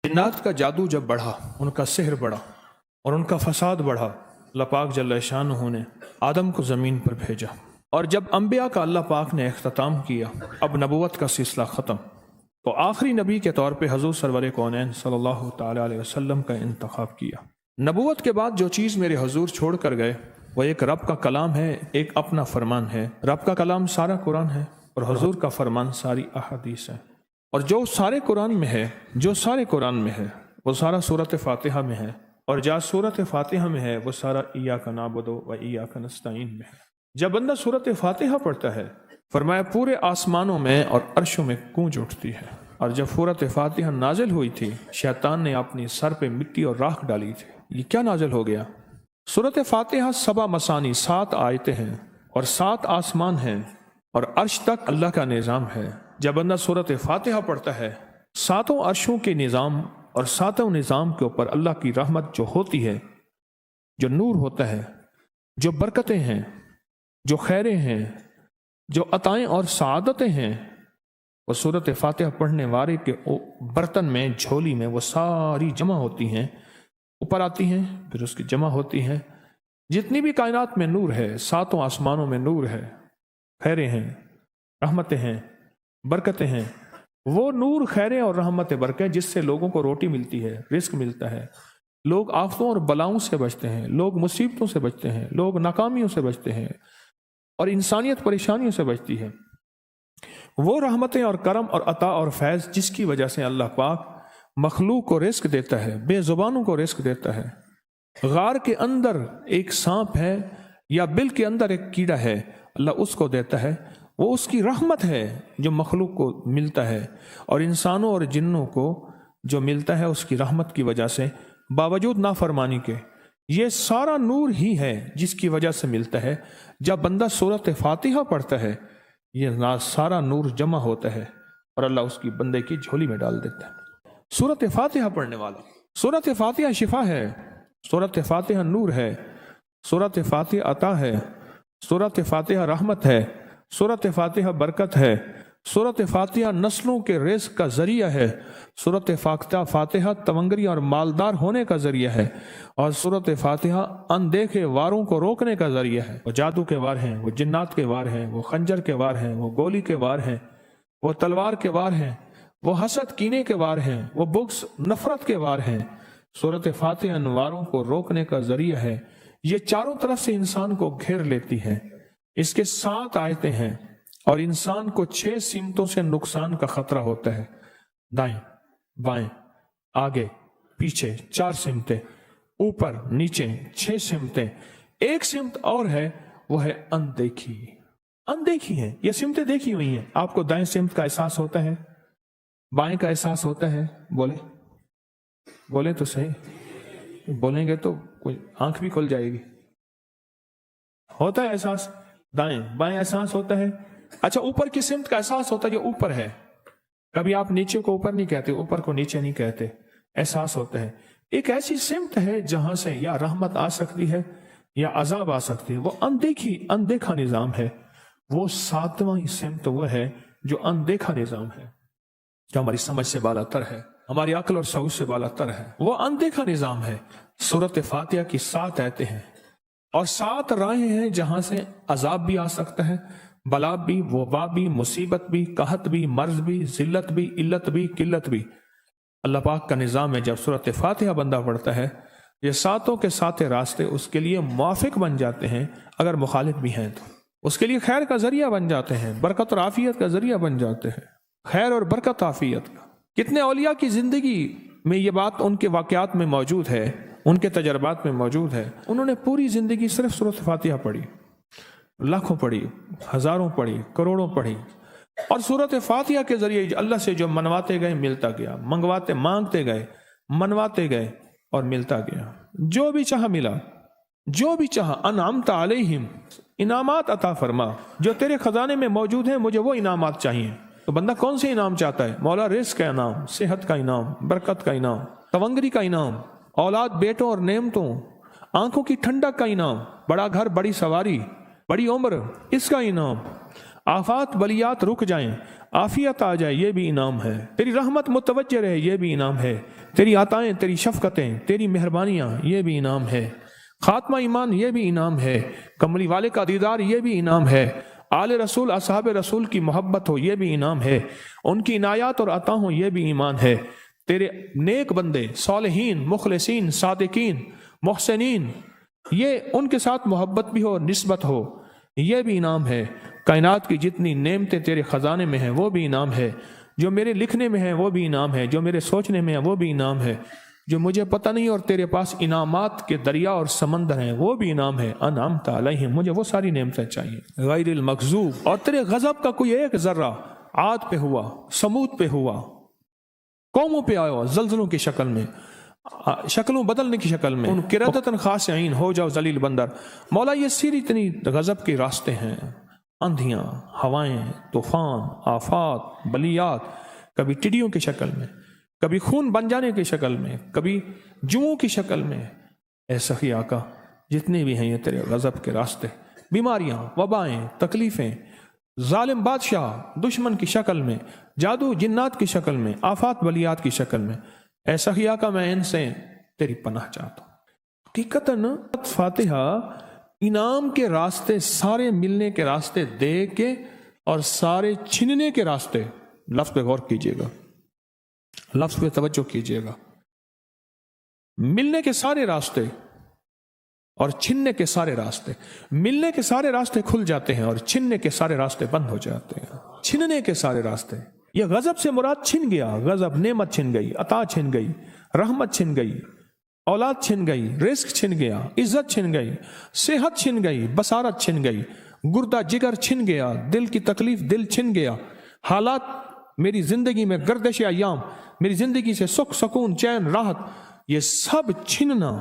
جنات کا جادو جب بڑھا، ان کا سحر بڑھا اور ان کا فساد بڑھا، اللہ پاک جل شانہ نے آدم کو زمین پر بھیجا، اور جب انبیاء کا اللہ پاک نے اختتام کیا، اب نبوت کا سلسلہ ختم، تو آخری نبی کے طور پہ حضور سرور کونین صلی اللہ تعالی علیہ وسلم کا انتخاب کیا۔ نبوت کے بعد جو چیز میرے حضور چھوڑ کر گئے وہ ایک رب کا کلام ہے، ایک اپنا فرمان ہے۔ رب کا کلام سارا قرآن ہے اور حضور کا فرمان ساری احادیث ہے، اور جو سارے قرآن میں ہے وہ سارا سورۃ فاتحہ میں ہے، اور جہاں سورۃ فاتحہ میں ہے وہ سارا ایاک نعبد و ایاک نستعین میں ہے۔ جب بندہ سورۃ فاتحہ پڑھتا ہے، فرمایا پورے آسمانوں میں اور عرشوں میں گونج اٹھتی ہے۔ اور جب سورۃ فاتحہ نازل ہوئی تھی، شیطان نے اپنی سر پہ مٹی اور راکھ ڈالی تھی۔ یہ کیا نازل ہو گیا؟ سورۃ فاتحہ 7 مسانی 7 آیتیں ہیں اور 7 آسمان ہیں اور عرش تک اللہ کا نظام ہے۔ جب بندہ سورۃ فاتحہ پڑھتا ہے، 7 عرشوں کے نظام اور 7 نظام کے اوپر اللہ کی رحمت جو ہوتی ہے، جو نور ہوتا ہے، جو برکتیں ہیں، جو خیریں ہیں، جو عطائیں اور سعادتیں ہیں، وہ سورۃ فاتحہ پڑھنے والے کے برتن میں، جھولی میں وہ ساری جمع ہوتی ہیں، اوپر آتی ہیں، پھر اس کی جمع ہوتی ہیں۔ جتنی بھی کائنات میں نور ہے، 7 آسمانوں میں نور ہے، خیریں ہیں، رحمتیں ہیں، برکتیں ہیں، وہ نور، خیریں اور رحمت برکت جس سے لوگوں کو روٹی ملتی ہے، رزق ملتا ہے، لوگ آفتوں اور بلاؤں سے بچتے ہیں، لوگ مصیبتوں سے بچتے ہیں، لوگ ناکامیوں سے بچتے ہیں، اور انسانیت پریشانیوں سے بچتی ہے۔ وہ رحمتیں اور کرم اور عطا اور فیض جس کی وجہ سے اللہ پاک مخلوق کو رزق دیتا ہے، بے زبانوں کو رزق دیتا ہے۔ غار کے اندر ایک سانپ ہے یا بل کے اندر ایک کیڑا ہے، اللہ اس کو دیتا ہے، وہ اس کی رحمت ہے جو مخلوق کو ملتا ہے، اور انسانوں اور جنوں کو جو ملتا ہے اس کی رحمت کی وجہ سے، باوجود نافرمانی کے۔ یہ سارا نور ہی ہے جس کی وجہ سے ملتا ہے۔ جب بندہ سورۃ فاتحہ پڑھتا ہے، یہ سارا نور جمع ہوتا ہے اور اللہ اس کی بندے کی جھولی میں ڈال دیتا ہے۔ سورۃ فاتحہ پڑھنے والا، سورۃ فاتحہ شفا ہے، سورۃ فاتحہ نور ہے، سورۃ فاتحہ عطا ہے، سورۃ فاتحہ رحمت ہے، سورۃ فاتحہ برکت ہے، سورۃ فاتحہ نسلوں کے رزق کا ذریعہ ہے، سورۃ فاتحہ تونگری اور مالدار ہونے کا ذریعہ ہے، اور سورۃ فاتحہ اندیکھے واروں کو روکنے کا ذریعہ ہے۔ وہ جادو کے وار ہیں، وہ جنات کے وار ہیں، وہ خنجر کے وار ہیں، وہ گولی کے وار ہیں، وہ تلوار کے وار ہیں، وہ حسد کینے کے وار ہیں، وہ بغض نفرت کے وار ہیں۔ سورۃ فاتحہ ان واروں کو روکنے کا ذریعہ ہے۔ یہ چاروں طرف سے انسان کو گھیر لیتی ہے۔ اس کے 7 آیتیں ہیں اور انسان کو 6 سمتوں سے نقصان کا خطرہ ہوتا ہے، دائیں بائیں آگے پیچھے، 4 سمتیں، اوپر نیچے 6 سمتیں۔ ایک سمت اور ہے، وہ ہے اندیکھی۔ اندیکھی ہے، یہ سمتیں دیکھی ہوئی ہیں۔ آپ کو دائیں سمت کا احساس ہوتا ہے، بائیں کا احساس ہوتا ہے؟ بولیں تو صحیح، بولیں گے تو کوئی آنکھ بھی کھل جائے گی۔ ہوتا ہے احساس، دائیں بائیں احساس ہوتا ہے۔ اچھا، اوپر کی سمت کا احساس ہوتا ہے جو اوپر ہے۔ کبھی آپ نیچے کو اوپر نہیں کہتے، اوپر کو نیچے نہیں کہتے، احساس ہوتا ہے۔ ایک ایسی سمت ہے جہاں سے یا رحمت آ سکتی ہے یا عذاب آ سکتی ہے، وہ اندیکھا نظام ہے۔ وہ 7واں سمت وہ ہے جو اندیکھا نظام ہے، جو ہماری سمجھ سے بالا تر ہے، ہماری عقل اور شعور سے بالا تر ہے۔ وہ اندیکھا نظام ہے۔ سورۃ فاتحہ کی 7 آیتیں ہیں اور 7 راہیں ہیں جہاں سے عذاب بھی آ سکتا ہے، بلا بھی، وبا بھی، مصیبت بھی، قحط بھی، مرض بھی، ذلت بھی، علت بھی، قلت بھی۔ اللہ پاک کا نظام ہے، جب سورۃ فاتحہ بندہ پڑھتا ہے، یہ 7 کے 7 راستے اس کے لیے موافق بن جاتے ہیں۔ اگر مخالف بھی ہیں تو اس کے لیے خیر کا ذریعہ بن جاتے ہیں، برکت اور عافیت کا ذریعہ بن جاتے ہیں، خیر اور برکت عافیت کا۔ کتنے اولیاء کی زندگی میں یہ بات ان کے واقعات میں موجود ہے، ان کے تجربات میں موجود ہے۔ انہوں نے پوری زندگی صرف سورۃ فاتحہ پڑھی، لاکھوں پڑھی، ہزاروں پڑھی، کروڑوں پڑھی، اور سورۃ فاتحہ کے ذریعے اللہ سے جو منواتے گئے ملتا گیا، مانگتے گئے منواتے گئے اور ملتا گیا۔ جو بھی چاہا ملا، جو بھی چاہا۔ انعمت علیہم، انعامات عطا فرما، جو تیرے خزانے میں موجود ہیں، مجھے وہ انعامات چاہیے۔ تو بندہ کون سے انعام چاہتا ہے؟ مولا رزق کا انعام، صحت کا انعام، برکت کا انعام، تونگری کا انعام، اولاد بیٹوں اور نعمتوں، آنکھوں کی ٹھنڈک کا انعام، بڑا گھر، بڑی سواری، بڑی عمر، اس کا انعام، آفات بلیات رک جائیں، عافیت آ جائے، یہ بھی انعام ہے۔ تیری رحمت متوجہ رہے، یہ بھی انعام ہے۔ تیری عطائیں، تیری شفقتیں، تیری مہربانیاں، یہ بھی انعام ہے۔ خاتمہ ایمان، یہ بھی انعام ہے۔ کملی والے کا دیدار، یہ بھی انعام ہے۔ آل رسول، اصحاب رسول کی محبت ہو، یہ بھی انعام ہے۔ ان کی عنایات اور عطا ہوں، یہ بھی ایمان ہے۔ تیرے نیک بندے، صالحین، مخلصین، صادقین، محسنین، یہ ان کے ساتھ محبت بھی ہو، نسبت ہو، یہ بھی انعام ہے۔ کائنات کی جتنی نعمتیں تیرے خزانے میں ہیں وہ بھی انعام ہے۔ جو میرے لکھنے میں ہے وہ بھی انعام ہے، جو میرے سوچنے میں ہے وہ بھی انعام ہے، جو مجھے پتہ نہیں اور تیرے پاس انعامات کے دریا اور سمندر ہیں وہ بھی انعام ہے۔ انعمت علیہم، مجھے وہ ساری نعمتیں چاہیے۔ غیر المغضوب، اور تیرے غضب کا کوئی ایک ذرہ عاد پہ ہوا، سمود پہ ہوا، قوموں پہ آیا زلزلوں کی شکل میں، شکلوں بدلنے کی شکل میں، ان قردتن خاسعین، ہو جاؤ ذلیل بندر۔ مولا یہ سیری اتنی غضب کے راستے ہیں، اندھیاں، ہوائیں، طوفان، آفات، بلیات، کبھی ٹڈیوں کی شکل میں، کبھی خون بن جانے کی شکل میں، کبھی جوؤں کی شکل میں۔ اے سخی آقا، جتنے بھی ہیں یہ تیرے غضب کے راستے، بیماریاں، وبائیں، تکلیفیں، ظالم بادشاہ دشمن کی شکل میں، جادو جنات کی شکل میں، آفات بلیات کی شکل میں، اے سخی آقا میں ان سے تیری پناہ چاہتا ہوں۔ حقیقتاً فاتحہ انعام کے راستے، سارے ملنے کے راستے دے کے اور سارے چھننے کے راستے، لفظ پہ غور کیجئے گا، لفظ پہ توجہ کیجئے گا، ملنے کے سارے راستے اور چھننے کے سارے راستے، ملنے کے سارے راستے کھل جاتے ہیں اور چھننے کے سارے راستے بند ہو جاتے ہیں۔ چھننے کے سارے راستے، یہ غضب سے مراد چھن گیا، غضب نعمت چھن گئی، عطا چھن گئی، رحمت چھن گئی، اولاد چھن گئی، رزق چھن گیا، عزت چھن گئی، صحت چھن گئی، بصارت چھن گئی، گردہ جگر چھن گیا، دل کی تکلیف دل چھن گیا، حالات میری زندگی میں، گردش ایام میری زندگی سے، سکھ سکون چین راحت، یہ سب چھننا،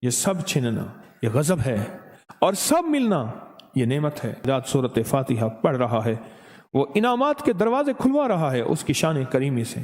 یہ سب چھننا یہ غضب ہے، اور سب ملنا یہ نعمت ہے۔ ذات سورۃ فاتحہ پڑھ رہا ہے، وہ انعامات کے دروازے کھلوا رہا ہے اس کی شان کریمی سے،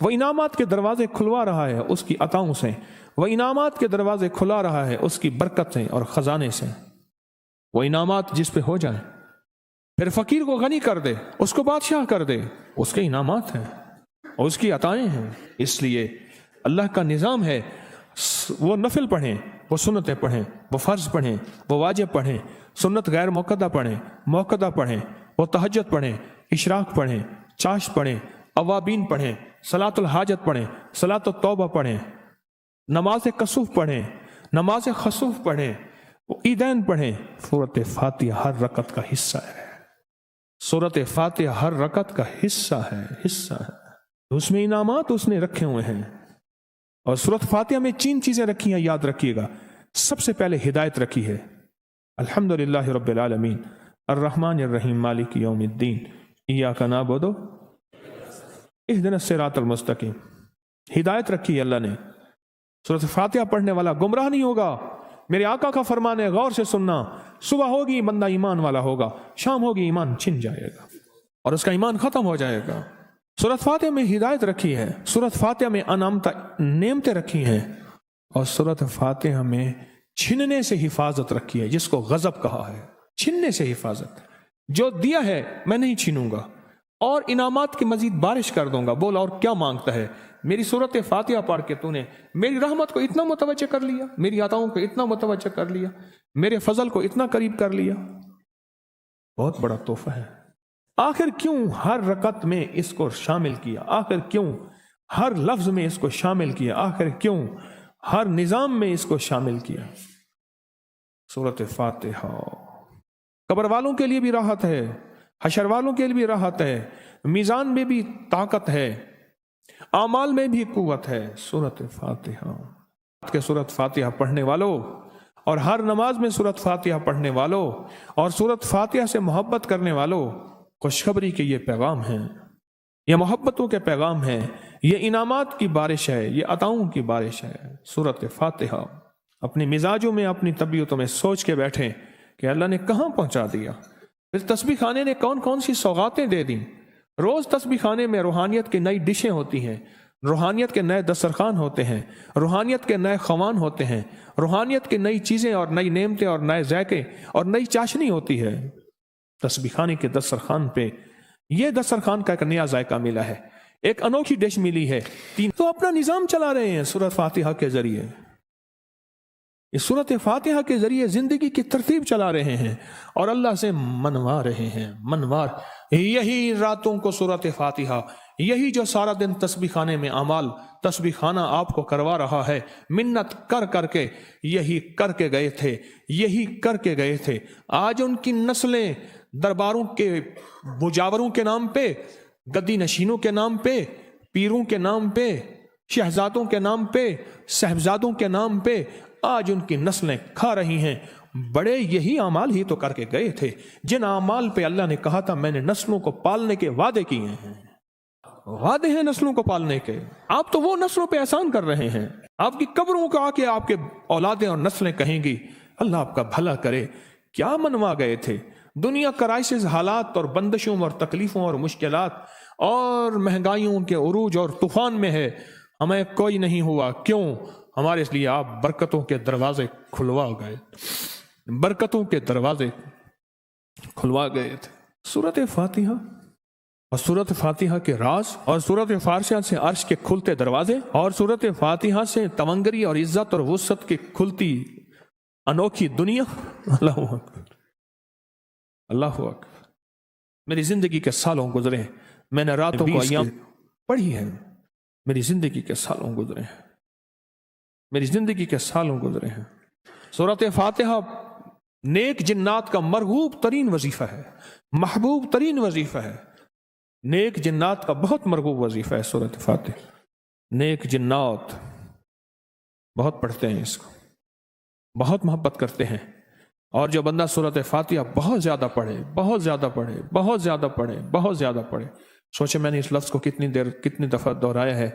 وہ انعامات کے دروازے کھلوا رہا ہے اس کی عطاؤں سے، وہ انعامات کے دروازے کھلا رہا ہے اس کی برکت سے اور خزانے سے۔ وہ انعامات جس پہ ہو جائیں، پھر فقیر کو غنی کر دے، اس کو بادشاہ کر دے، اس کے انعامات ہیں اور اس کی عطائیں ہیں۔ اس لیے اللہ کا نظام ہے، وہ نفل پڑھیں، وہ سنتیں پڑھیں، وہ فرض پڑھیں، وہ واجب پڑھیں، سنت غیر موقدہ پڑھیں، موقدہ پڑھیں، وہ تہجد پڑھیں، اشراق پڑھیں، چاشت پڑھیں، اوابین پڑھیں، صلاۃ الحاجت پڑھیں، صلاۃ التوبہ پڑھیں، نماز کسوف پڑھیں، نماز خسوف پڑھیں، عیدین پڑھیں۔ سورۃ فاتحہ ہر رکعت کا حصہ ہے، سورۃ فاتحہ ہر رکعت کا حصہ ہے۔ اس میں انعامات اس نے رکھے ہوئے ہیں، اور سورۃ فاتحہ میں 3 چیزیں رکھی ہیں، یاد رکھیے گا۔ سب سے پہلے ہدایت رکھی ہے، الحمدللہ رب العالمین الرحمن الرحیم مالک یوم الدین ایاک نعبد اہدنا الصراط المستقیم۔ ہدایت رکھی ہے اللہ نے۔ سورۃ فاتحہ پڑھنے والا گمراہ نہیں ہوگا، میرے آقا کا فرمان ہے، غور سے سننا۔ صبح ہوگی بندہ ایمان والا ہوگا، شام ہوگی ایمان چھن جائے گا اور اس کا ایمان ختم ہو جائے گا۔ سورۃ فاتحہ میں ہدایت رکھی ہے، سورۃ فاتحہ میں نعمتیں رکھی ہیں، اور سورۃ فاتحہ میں چھننے سے حفاظت رکھی ہے، جس کو غضب کہا ہے، چھننے سے حفاظت۔ جو دیا ہے میں نہیں چھینوں گا، اور انعامات کی مزید بارش کر دوں گا۔ بول اور کیا مانگتا ہے؟ میری سورۃ فاتحہ پڑھ کے تو نے میری رحمت کو اتنا متوجہ کر لیا، میری عطاؤں کو اتنا متوجہ کر لیا، میرے فضل کو اتنا قریب کر لیا، بہت بڑا تحفہ ہے۔ آخر کیوں ہر رکعت میں اس کو شامل کیا؟ آخر کیوں ہر لفظ میں اس کو شامل کیا؟ آخر کیوں ہر نظام میں اس کو شامل کیا؟ سورۃ فاتحہ قبر والوں کے لیے بھی راحت ہے، حشر والوں کے لیے بھی راحت ہے، میزان میں بھی طاقت ہے، اعمال میں بھی قوت ہے۔ سورۃ فاتحہ کے سورۃ فاتحہ پڑھنے والوں، اور ہر نماز میں سورۃ فاتحہ پڑھنے والوں، اور سورۃ فاتحہ سے محبت کرنے والوں، خوشخبری کے یہ پیغام ہیں، یہ محبتوں کے پیغام ہیں، یہ انعامات کی بارش ہے، یہ عطاؤں کی بارش ہے۔ سورۃ فاتحہ اپنے مزاجوں میں، اپنی طبیعتوں میں سوچ کے بیٹھیں کہ اللہ نے کہاں پہنچا دیا۔ اس تسبیح خانے نے کون کون سی سوغاتیں دے دیں۔ روز تسبیح خانے میں روحانیت کی نئی ڈشیں ہوتی ہیں، روحانیت کے نئے دسترخوان ہوتے ہیں، روحانیت کے نئے خوان ہوتے ہیں، روحانیت کی نئی چیزیں اور نئی نعمتیں اور نئے ذائقے اور نئی چاشنی ہوتی ہے۔ تسبیح خانے کے دسترخوان پہ یہ دسترخوان کا ایک نیا ذائقہ ملا ہے، ایک انوکھی ڈش ملی ہے، تو اپنا نظام چلا رہے ہیں سورۃ فاتحہ کے ذریعے، اس سورۃ فاتحہ کے ذریعے زندگی کی ترتیب چلا رہے ہیں اور اللہ سے منوا رہے ہیں، منوار یہی راتوں کو سورۃ فاتحہ، یہی جو سارا دن تسبیح خانے میں اعمال تسبیح خانہ آپ کو کروا رہا ہے، منت کر کر کے یہی کر کے گئے تھے، یہی کر کے گئے تھے۔ آج ان کی نسلیں درباروں کے مجاوروں کے نام پہ، گدی نشینوں کے نام پہ، پیروں کے نام پہ، شہزادوں کے نام پہ، صاحبزادوں کے نام پہ آج ان کی نسلیں کھا رہی ہیں۔ بڑے یہی اعمال ہی تو کر کے گئے تھے جن اعمال پہ اللہ نے کہا تھا میں نے نسلوں کو پالنے کے وعدے کیے ہیں، وعدے ہیں نسلوں کو پالنے کے۔ آپ تو وہ نسلوں پہ احسان کر رہے ہیں، آپ کی قبروں کو آ کے آپ کے اولادیں اور نسلیں کہیں گی اللہ آپ کا بھلا کرے، کیا منوا گئے تھے؟ دنیا کرائسس حالات اور بندشوں اور تکلیفوں اور مشکلات اور مہنگائیوں کے عروج اور طوفان میں ہے، ہمیں کوئی نہیں ہوا، کیوں؟ ہمارے اس لیے آپ برکتوں کے دروازے کھلوا گئے، برکتوں کے دروازے کھلوا گئے تھے۔ سورۃ فاتحہ اور سورۃ فاتحہ کے راز اور سورۃ فاتحہ سے عرش کے کھلتے دروازے اور سورۃ فاتحہ سے تونگری اور عزت اور وسعت کی کھلتی انوکھی دنیا۔ اللہ اکبر، اللہ اکبر۔ میری زندگی کے سالوں گزرے، میں نے راتوں کو ایام پڑھی ہے، میری زندگی کے سالوں گزرے ہیں، میری زندگی کے سالوں گزرے ہیں۔ سورۃ فاتحہ نیک جنات کا مرغوب ترین وظیفہ ہے، محبوب ترین وظیفہ ہے، نیک جنات کا بہت مرغوب وظیفہ ہے سورۃ فاتحہ۔ نیک جنات بہت پڑھتے ہیں اس کو، بہت محبت کرتے ہیں، اور جو بندہ سورۃ فاتحہ بہت زیادہ پڑھے، بہت زیادہ پڑھے، بہت زیادہ پڑھے، بہت زیادہ پڑھے، سوچے میں نے اس لفظ کو کتنی دفعہ دہرایا ہے،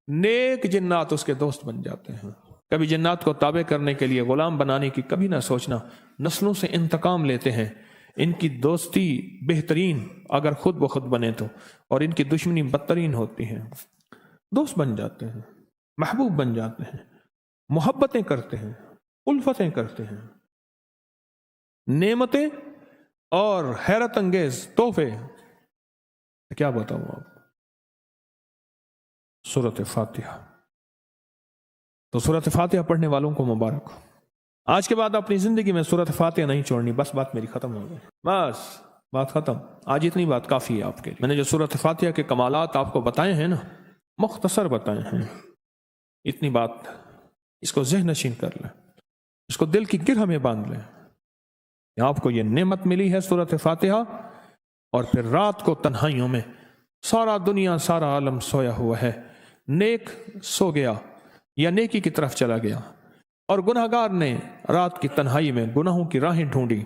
نیک جنات اس کے دوست بن جاتے ہیں۔ کبھی جنات کو تابع کرنے کے لیے غلام بنانے کی کبھی نہ سوچنا، نسلوں سے انتقام لیتے ہیں، ان کی دوستی بہترین اگر خود بخود بنے تو، اور ان کی دشمنی بدترین ہوتی ہے۔ دوست بن جاتے ہیں، محبوب بن جاتے ہیں، محبتیں کرتے ہیں، الفتیں کرتے ہیں، نعمتیں اور حیرت انگیز تحفے، کیا بتاؤں آپ۔ سورۃ فاتحہ، تو سورۃ فاتحہ پڑھنے والوں کو مبارک ہو۔ آج کے بعد اپنی زندگی میں سورۃ فاتحہ نہیں چھوڑنی، بس بات میری ختم ہو گئی، بس بات ختم، آج اتنی بات کافی ہے آپ کے لیے۔ میں نے جو سورۃ فاتحہ کے کمالات آپ کو بتائے ہیں نا، مختصر بتائے ہیں، اتنی بات اس کو ذہن نشین کر لیں، اس کو دل کی گرہ میں باندھ لیں کہ آپ کو یہ نعمت ملی ہے سورۃ فاتحہ، اور پھر رات کو تنہائیوں میں سارا دنیا سارا عالم سویا ہوا ہے، نیک سو گیا یا نیکی کی طرف چلا گیا، اور گناہگار نے رات کی تنہائی میں گناہوں کی راہیں ڈھونڈی،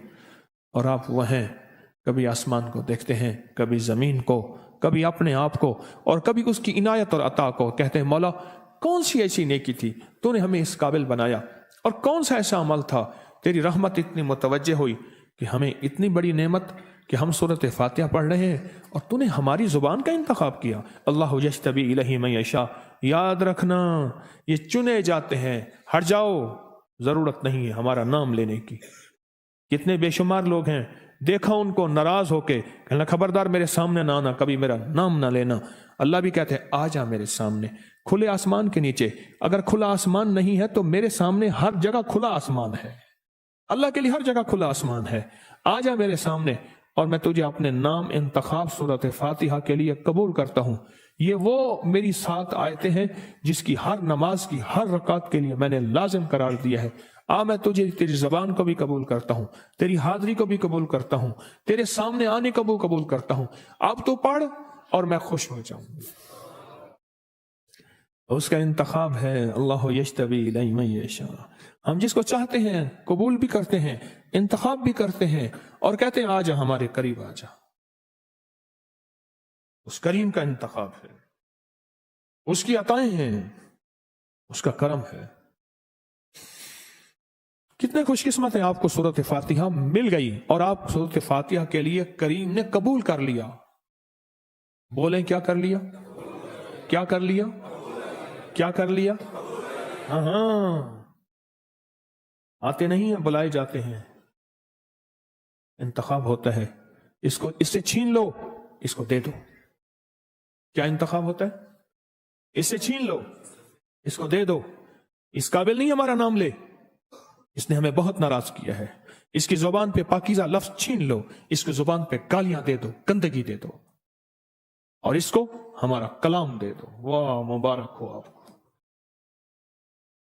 اور آپ وہ ہیں کبھی آسمان کو دیکھتے ہیں، کبھی زمین کو، کبھی اپنے آپ کو، اور کبھی اس کی عنایت اور عطا کو، کہتے ہیں مولا کون سی ایسی نیکی تھی تو نے ہمیں اس قابل بنایا، اور کون سا ایسا عمل تھا تیری رحمت اتنی متوجہ ہوئی کہ ہمیں اتنی بڑی نعمت کہ ہم سورۃ فاتحہ پڑھ رہے ہیں اور تو نے ہماری زبان کا انتخاب کیا۔ اللہ یجتبی الیہ من یشاء، یاد رکھنا یہ چنے جاتے ہیں، ہٹ جاؤ، ضرورت نہیں ہے ہمارا نام لینے کی۔ کتنے بے شمار لوگ ہیں، دیکھا ان کو ناراض ہو کے کہنا خبردار میرے سامنے نہ آنا، کبھی میرا نام نہ لینا۔ اللہ بھی کہتے ہیں آ جا میرے سامنے، کھلے آسمان کے نیچے، اگر کھلا آسمان نہیں ہے تو میرے سامنے ہر جگہ کھلا آسمان ہے، اللہ کے لیے ہر جگہ کھلا آسمان ہے، آ جا میرے سامنے اور میں تجھے اپنے نام انتخاب سورۃ فاتحہ کے لیے قبول کرتا ہوں۔ یہ وہ میری 7 آیتیں ہیں جس کی ہر نماز کی ہر رکعت کے لیے میں نے لازم قرار دیا ہے۔ میں تجھے تیری زبان کو بھی قبول کرتا ہوں، تیری حاضری کو بھی قبول کرتا ہوں، تیرے سامنے آنے کو بھی قبول کرتا ہوں، اب تو پڑھ اور میں خوش ہو جاؤں۔ اس کا انتخاب ہے اللہ یجتبی الیہ من یشاء، ہم جس کو چاہتے ہیں قبول بھی کرتے ہیں، انتخاب بھی کرتے ہیں، اور کہتے ہیں آ جا ہمارے قریب آ جا۔ اس کریم کا انتخاب ہے، اس کی عطائیں ہیں، اس کا کرم ہے۔ کتنے خوش قسمت ہیں آپ کو سورۃ فاتحہ مل گئی اور آپ سورۃ فاتحہ کے لیے کریم نے قبول کر لیا۔ بولیں کیا کر لیا؟ کیا کر لیا؟ کیا کر لیا؟ ہاں، آتے نہیں ہیں، بلائے جاتے ہیں، انتخاب ہوتا ہے اس سے چھین لو، اس کو دے دو. کیا انتخاب ہوتا ہے؟ اس سے چھین لو، اس کو دے دو. اس قابل نہیں ہمارا نام لے، اس نے ہمیں بہت ناراض کیا ہے. اس کی زبان پہ پاکیزہ لفظ چھین لو، اس کی زبان پہ گالیاں دے دو، گندگی دے دو، اور اس کو ہمارا کلام دے دو. واہ، مبارک ہو آپ کو.